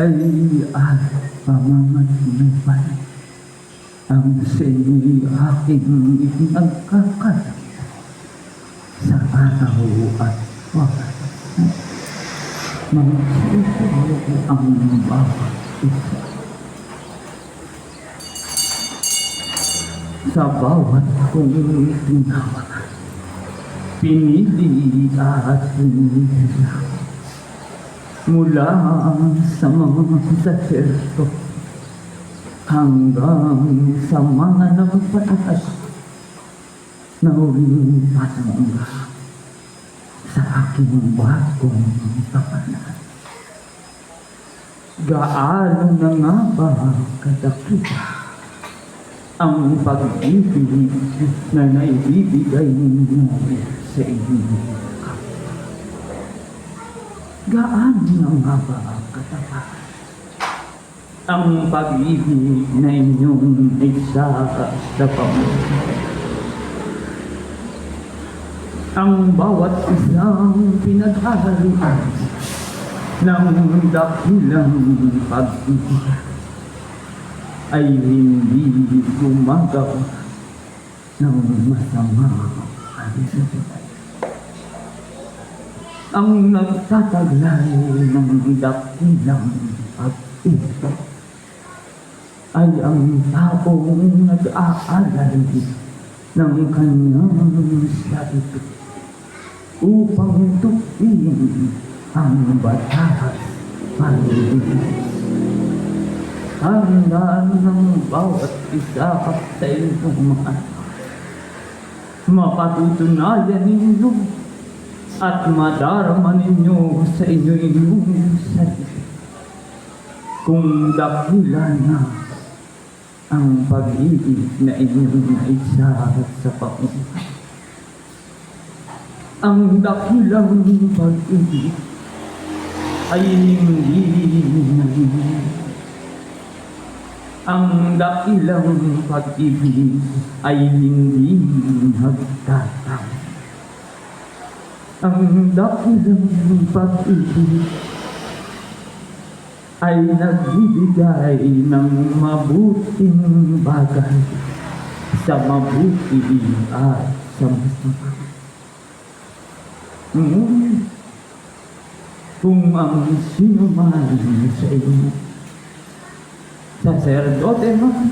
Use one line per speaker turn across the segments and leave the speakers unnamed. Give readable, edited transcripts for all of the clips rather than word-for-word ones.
ay pamamatnupan ang sino'y aking nagkakalat sa araw at oras. Magsusunod ang bawat isa. Sa bawat kong tinawag, pinili at pinila mula sa mga deserto hanggang sa mga nagpatatas na huling patanggap sa aking bagong tapanan. Gaano na nga ba kadakita ang pag-ibig na naibibigay ninyo sa inyo? Gaano na nga ba katapat ang pag-ibig na inyong isa sa pamumuhay? Ang bawat isang pinag-ahalian ng dakilang pag-ibig ay hindi gumagawa ng masama kaisipan. Ang nagtataglay ng dakilang pag-ibig ay ang taong nag-aalay ng kanyang sarili upang tukuyin ang batas pag-ibig. Handa ng bawat isa sa inyong mga mapatutunayan ninyo at madarama ninyo sa inyong sarili kung dakila na ang pag-ibig na inyong naisa sa pamumuhay. Ang dakilang pag-ibig ay hindi nangyayari. Ang dakilang pag-ibig ay hindi nagtatang. Ang dakilang pag-ibig ay nagbibigay ng mabuting bagay sa mabuti at sa masama. Ngunit kung ang sino man sa inyo, saserdote man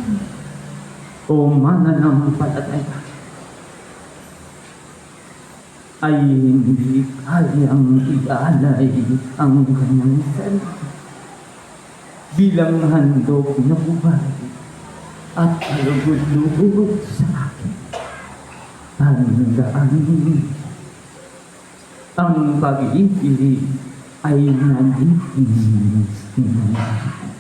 o mananampalataya, ay hindi kayang ialay ang kanyang sarili bilang handog na buhay at kalugod-lugod sa akin. Tandaan, ang pag-ibig ay nagiging sinungaling.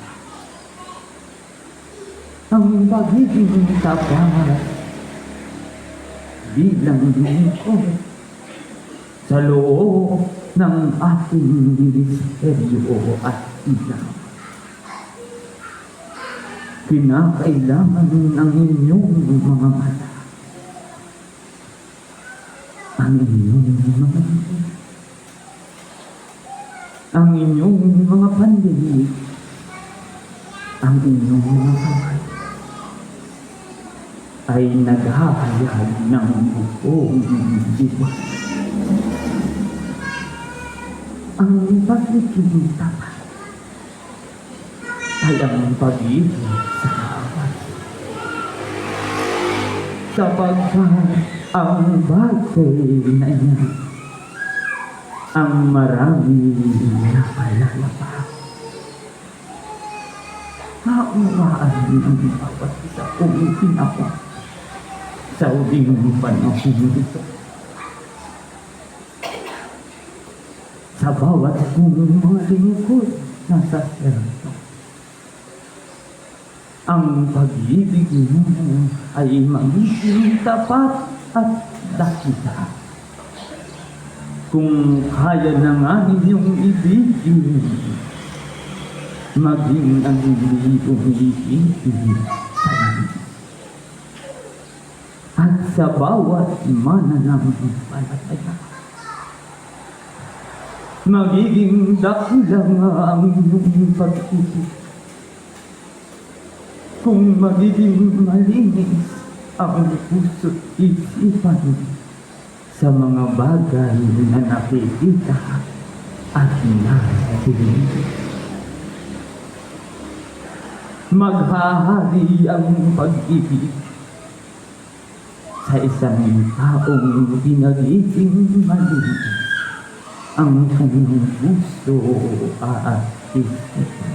Ang pag-ibig tapat bilang lingkod sa loob ng ating ministeryo at ilaw. Kinakailangan ng inyong mga mata, ang inyong mga ang inyong mga pandinig, ang inyong mga kamay ay naghahayag ng buong diwa. Ang pagiging tapat ay ang pag-ibig sa kawan. Sapagkat ang bagay na iyan ang marami nakalalapak. Kaunawaan ng bawat isa kong pinapa sa uling panahon ito. Sa bawat kong mga lingkod na saserdote, ang pag-ibig mo ay magiging tapat at dakila. Kung kaya na nga ninyong ibigin, maging ang hindi umiibig sa inyo. At sa bawat mananampalataya, magiging dakila nga ang iyong pag-ibig. Kung magiging malinis ang puso't isipan sa mga bagay na nakikita at narinig. Maghahari ang pag-ibig sa isang taong pinag-ibig malinis ang kanyang puso at isipan.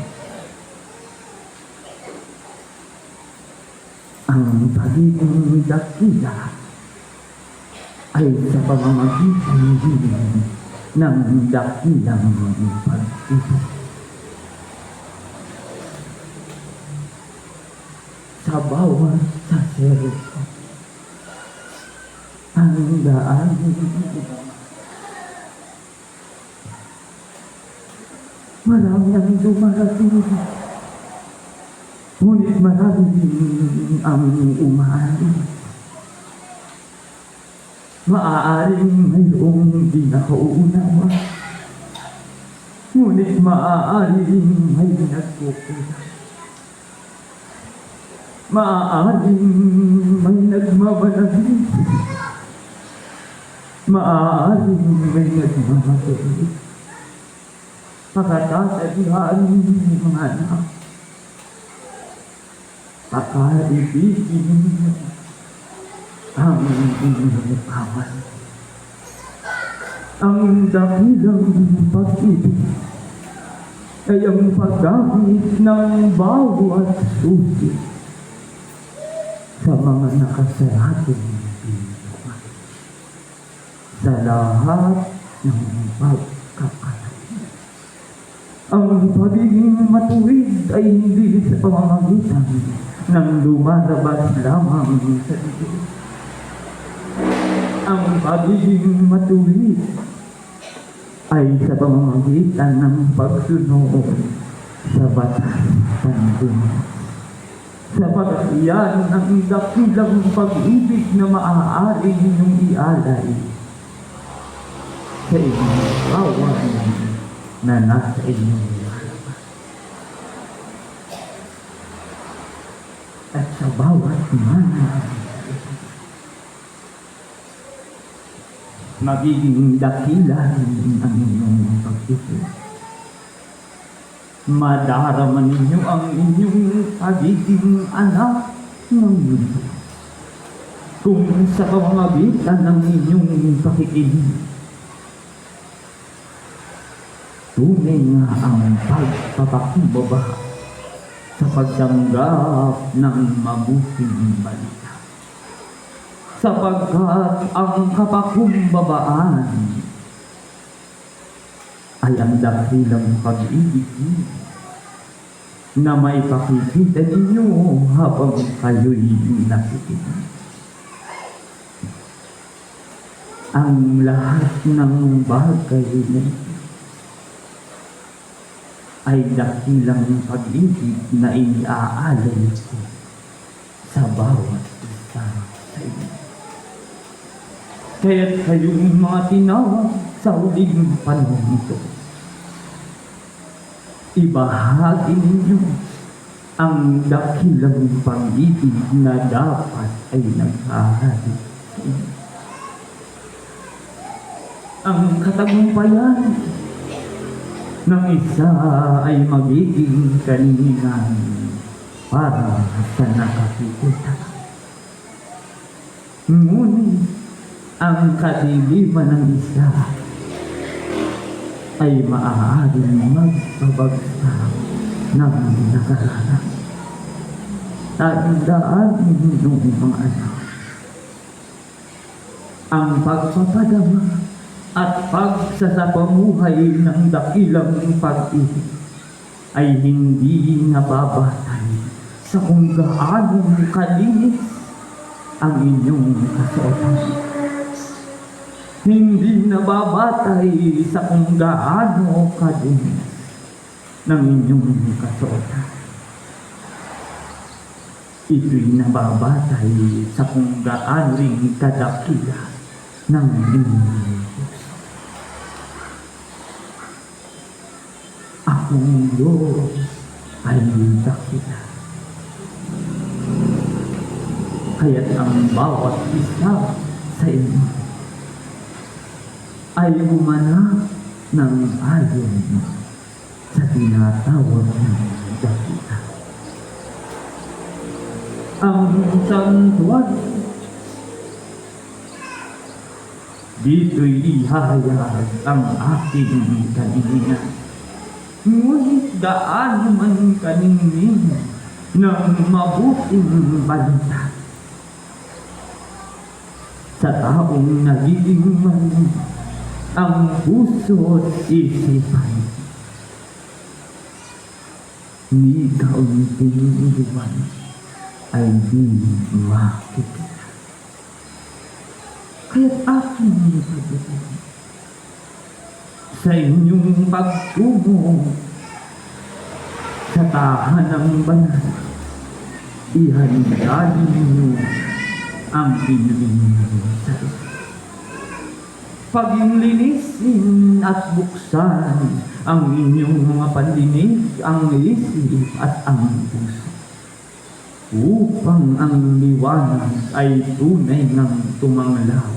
Ang pagiging dakila ay sa pamamagitan din ng dakilang pag-ibig. Sa bawat saserto, ang daan marami ang dumarating, ngunit marami din ang umaalis. Maaaring mayroong di nakauunawa, ngunit maaaring may nagkukulang. Maaaring may nagmabalagin, maaaring may nagmamatuloy. Pagkatatabihan mga anak, pakaibigin ang inyong kawan. Ang dakilang pag-ibig ay ang paggamit ng bawat susi sa mga nakasaratong bintang, sa lahat ng pagkakaroon. Ang pagiging matuwid ay hindi sa pamamagitan ng lumalabas lamang sa Diyos. Ang pagiging matuwid ay sa pamamagitan ng pagsunod sa batas panlinis. Sapagat iyan ang dakilang pag-ibig na maaari ninyong ialay sa inyong kawan na nasa inyong harapan. At sa bawat mana, magiging dakilan ang inyong pag-ibig. Madarama ninyo ang inyong pagiging anak ng mundo. Kung sa pamamagitan ng inyong pakikinig, tunay nga ang pagpapakumbaba sa pagtanggap ng mabuting balita. Sapagkat ang kapakumbabaan ay ang dakilang pag-ibig na may pakikita ninyo habang kayo'y nakikinig. Ang lahat ng bagay na ay dakilang pag-ibig na iniaalay ko sa bawat isa sa inyo. Kaya't kayong mga tinawag sa huling panahon ito, ibahagi ninyo ang dakilang pag-ibig na dapat ay naghahari sa inyo. Ang katagumpayan ng isa ay magiging kaninginan para sa nakakikita. Ngunit ang kadiliman ng isa ay maaaring magpabagsak ng nakararang. Tandaan ninyong mga anak, ang pagpapadama at pagsasapamuhay ng dakilang pag-ibig ay hindi nababatay sa kung gaano kalinis ang inyong kasuotan. Hindi nababatay sa kung gaano kalinis ng inyong kasuotan. Ito'y nababatay sa kung gaano ring kadakila ng inyong puso. akong Diyos ay dakila. Kaya't ang bawat isa sa inyo ay gumanap ng ayon sa tinatawag ng dakila. Ang santuan dito'y ihahayag ang aking kaninina. Ngunit gaano man kaningin ng mabuting balita sa taong nagiging mali ang puso't isipan. Ni kaunting iwan ay di makikita. Kaya't aking pagdating sa inyong pagtungo sa tahanang banal, ihanda ninyo ang inyong sarili. Paglinisin at buksan ang inyong mga pandinig, ang isip at ang puso, upang ang liwanag ay tunay ng tumanglaw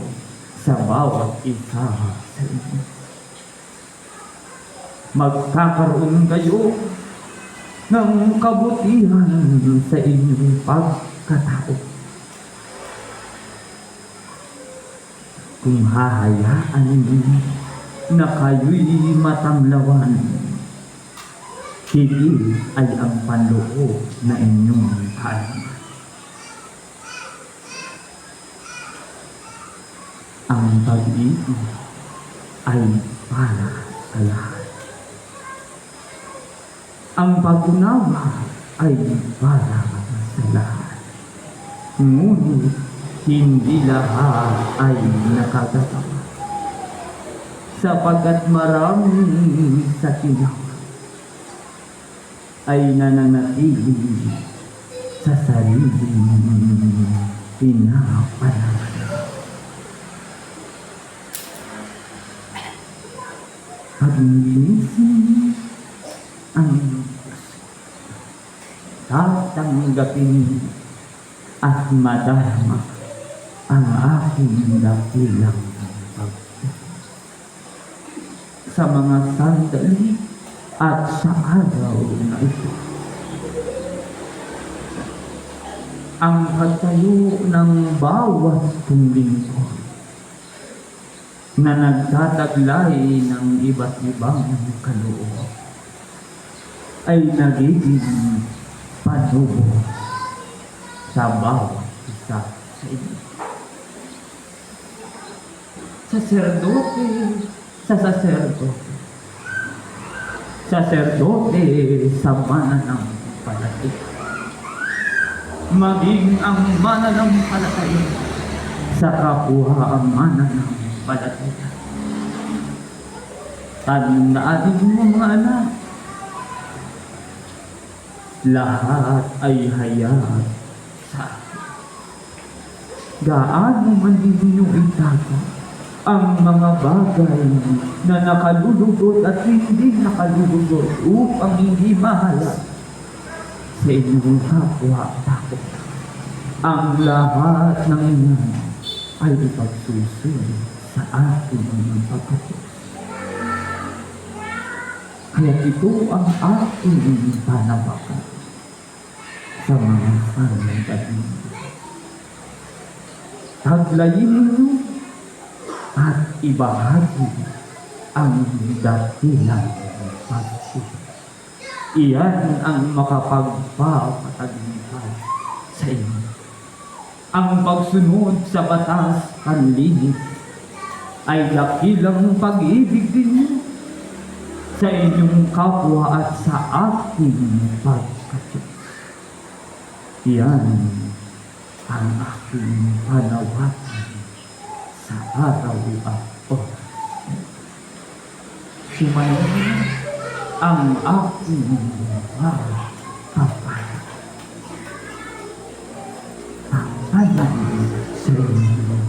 sa bawat isa sa inyo. Magkakaroon kayo ng kabutihan sa inyong pagkatao kung hahayaan ninyo na kayo'y matanglawan. Higit ay ang panloob na inyong kaalaman. Ang pag-ibig ay para sa lahat. Ang pag-unawa ay para sa lahat. Ngunit hindi lahat ay nakakatawa, sapagkat maraming sa tinawa ay nananatili sa sariling pinapanawagan. Paglinisin ang tatanggapin at madarama ang aking dakilang pagtulong sa mga sandali at sa araw na ito. Ang pagtayo ng bawat lingkod na nagtataglay ng iba't ibang kaloob ay nagiging panubo sa bawat isa sa inyo. Saserdote sa saserdote, saserdote sa mananampalataya, maging ang mananampalataya sa kapwa ang mananampalataya. Tandaan mo mga anak, lahat ay hayag sa akin. Gaano man ninyo itago ang mga bagay na nakalulugod at hindi nakalulugod upang hindi mahalag sa inyong kapwa-tao. Ang lahat ng iyan ay ipagsusunod sa ating mga pagkatos. Kaya ito ang ating panawagan sa mga pananampalataya. Taglayin ninyo at ibahagi ang dakilang pagsusunod. Iyan ang makapagpapatagumpay sa inyo. Ang pagsunod sa batas panlinis ay dakilang pag-ibig din sa inyong kapwa at sa aking pagkatiyos. Iyan ang aking panawagan sa araw at oras. Sumayin ang aking kapal. Papalan sa inyo.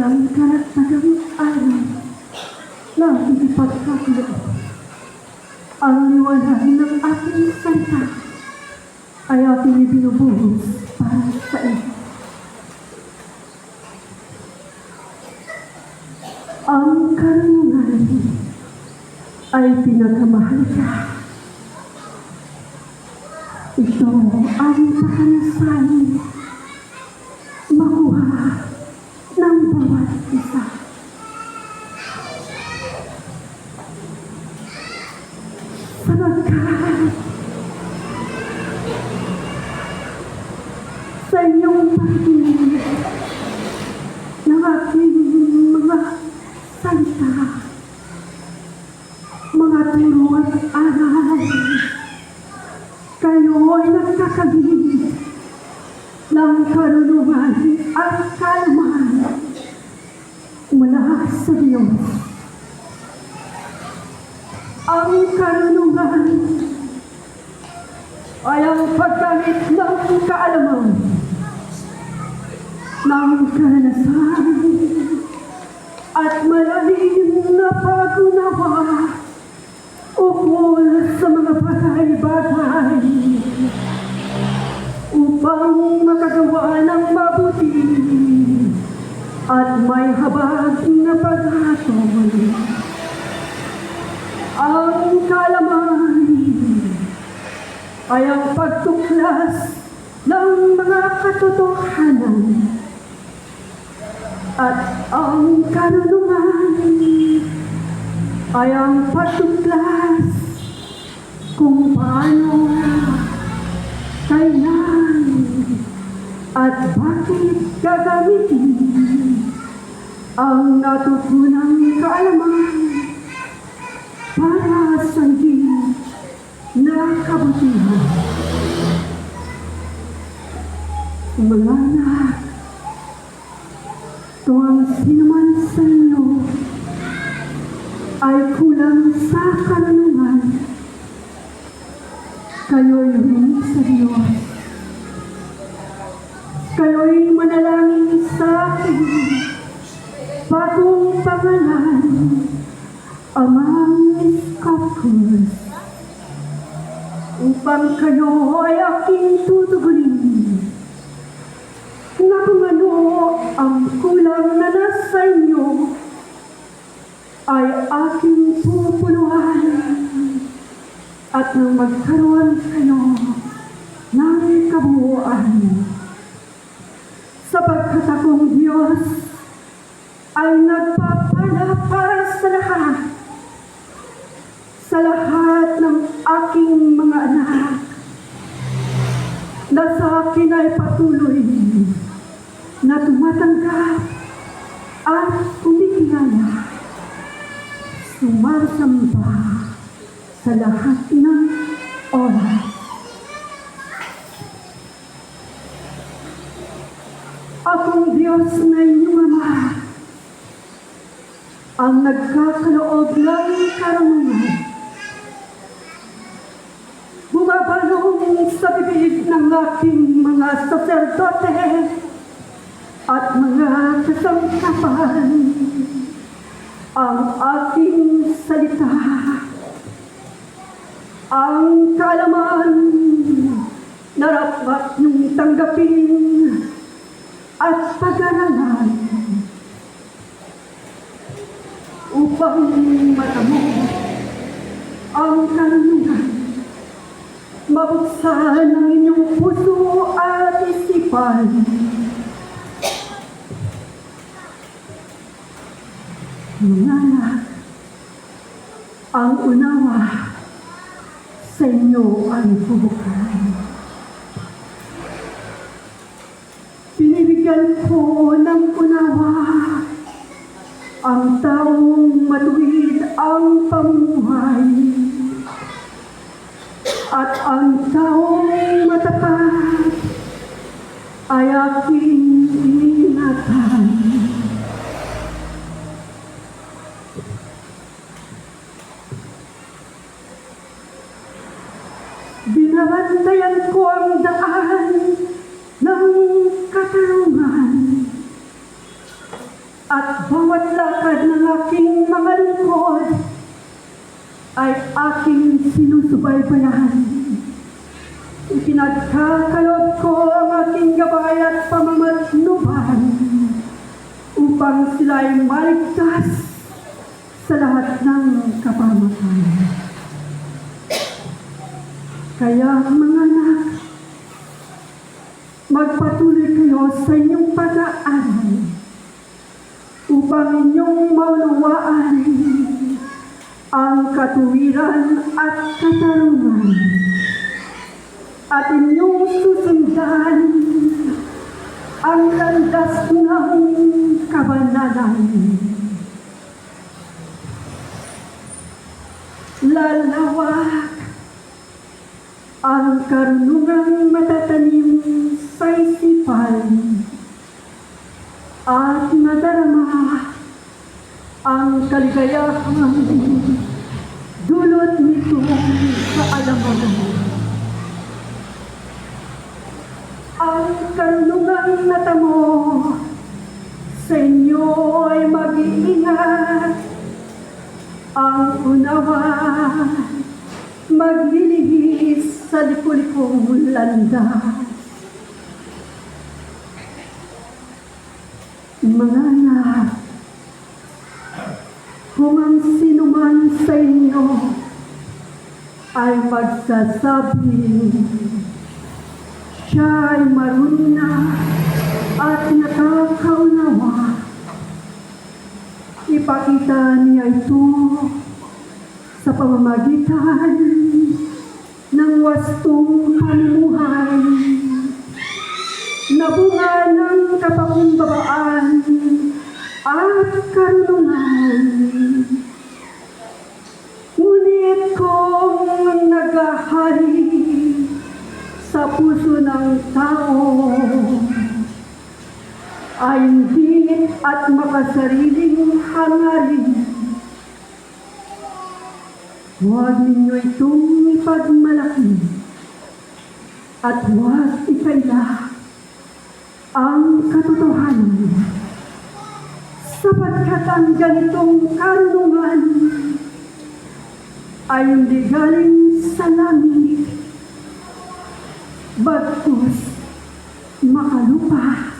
ang karagdagang araw na ipagkakalo ang liwanag ng ating salita ay ating ibinubuhos para sa iyo. Ang karunungan ay pinakamahalaga. Ito ang pakanasan makuha ng bawat isa. Sapagkat sa inyong pagdinig ng aking mga salita, mga turo at aral, kayo ay nagkakagin ng karunungan at kaalaman mula sa Diyos. Ang karunungan ay ang paggamit ng kaalaman, ng karanasan, at malalim na pag-unawa ukol sa mga bagay-bagay upang makagawa ng mabuti at may habag na paghatol. Ang kaalaman ay ang pagtuklas ng mga katotohanan, at ang karunungan ay ang pagtuklas kung paano, kailan, at bakit gagamitin ang natutunang kaalaman para sa higit na kabutihan. Mga anak, kung ang sinuman sa inyo ay kulang sa karunungan, kayo'y humingi sa Diyos. Kayo'y manalangin sa akin, bagong pangalan, Amang Iskapus, upang kayo ay aking tutugunin na kung ano ang kulang na nasa inyo ay aking pupunuan, at nang magkaroon kayo ng kabuuan. Sapagkat akong Diyos ay nagpapala para sa lahat ng aking mga anak na sa akin ay patuloy na tumatanggap at kumikilala, sumasamba sa lahat ng oras. Akong Diyos na inyong Ama ang nagkakaloob ng karunungan, bumabalong sa bibig ng aking mga saserdote at mga kasangkapan ang aking salita, ang kaalaman na dapat niyong tanggapin at pag-aralan upang matamo ang karunungan, mabuksan ang inyong puso at isipan. Mga anak, ang unawa sa inyo ay bubukan. Binibigyan ko ng unawa ang taong matuwid ang pamuhay, at ang taong matapat ay aking ingatan. Binabantayan ko ang daan ng katarungan, at bawat lakad ng aking mga lingkod ay aking sinusubaybayan. Ipinagkakaloob ko ang aking gabay at pamamatnuban upang sila ay maligtas sa lahat ng kapamakan. Kaya mga anak, magpatuloy kayo sa inyong pag-aaral upang inyong maunawaan ang katuwiran at katarungan at inyong susundan ang landas ng kabanalan. Lalawak ang karunungang matatanim sa isipan at madarama ang kaligayahang dulot nito sa alamang. Ang karunungang natamo sa inyo ay mag-iingat, ang unawa maglilihis sa liku-likong landas. Mga anak, kung ang sino man sa inyo ay magsasabing siya ay marunong na at nakakaunawa, ipakita niya ito sa pamamagitan ng wastong pamumuhay na bunga ng kapakumbabaan at karunungan. Ngunit kung naghahari sa puso ng tao ay hindi at makasariling hangarin, huwag ninyo itong ipagmalaki at huwag ikaila ang katotohanan, sapagkat ang ganitong karunungan ay hindi galing sa langit, bagkus makalupa,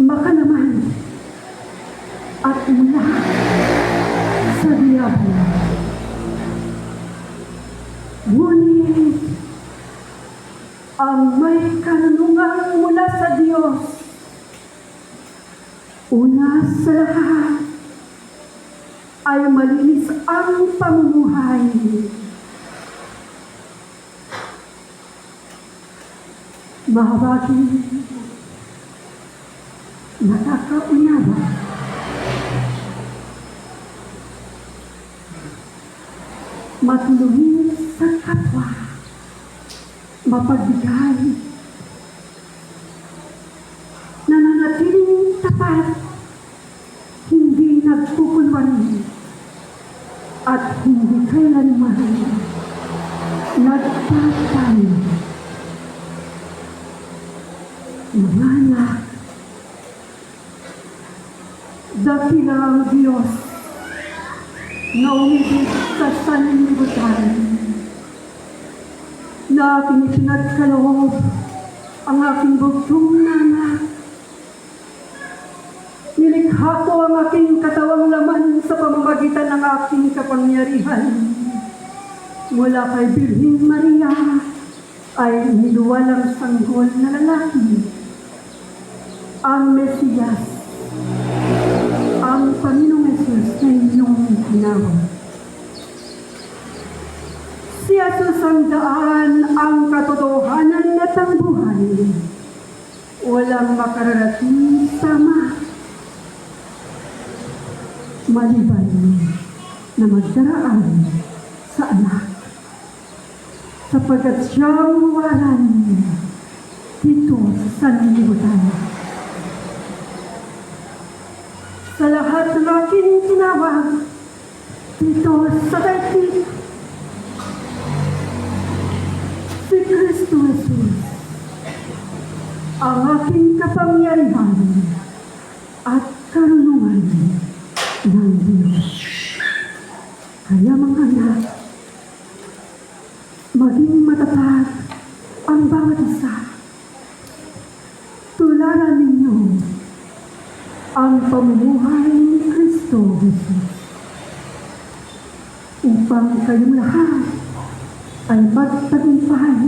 makalaman, at mula sa diablo. Ngunit ang may karunungan mula sa Diyos, una sa lahat ay malinis ang pamumuhay. Mahabagin, nakakaunawa, matulungin sa kapwa, mapagbigay, nananatiling tapat, hindi nagkukunwari, at hindi kailanman nagtatay. Mga anak, dakila ang Diyos na umibig sa sanlibutan, na aking ipinagkaloob ang aking bugtong na anak. Nilikha ko ang aking katawang laman sa pamamagitan ng aking kapangyarihan. Mula kay Birhing Maria ay niluwalang sanggol na lalaki, ang Mesiyas, ang Panginoong Hesus na inyong tinawag. Si Jesus ang daan, ang katotohanan at ang buhay. Walang makararating sama maliban na magdaraan sa anak, sapagkat siyang walan dito sa sanlibutan. Sa lahat ng aking tinawag dito sa daigdig, si Kristo Jesus, ang aking kapangyarihan at karunungan ng Diyos. Kaya mga anak, maging matatag ang bawat isa. Tularan ninyo ang pamumuhay ni Kristo Jesus upang kayong lahat ay magtagumpay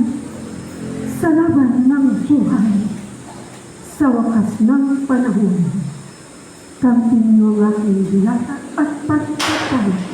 sa laban ng buhay sa wakas ng panahon. Kampihin niyo ang aking dilata at pagpapay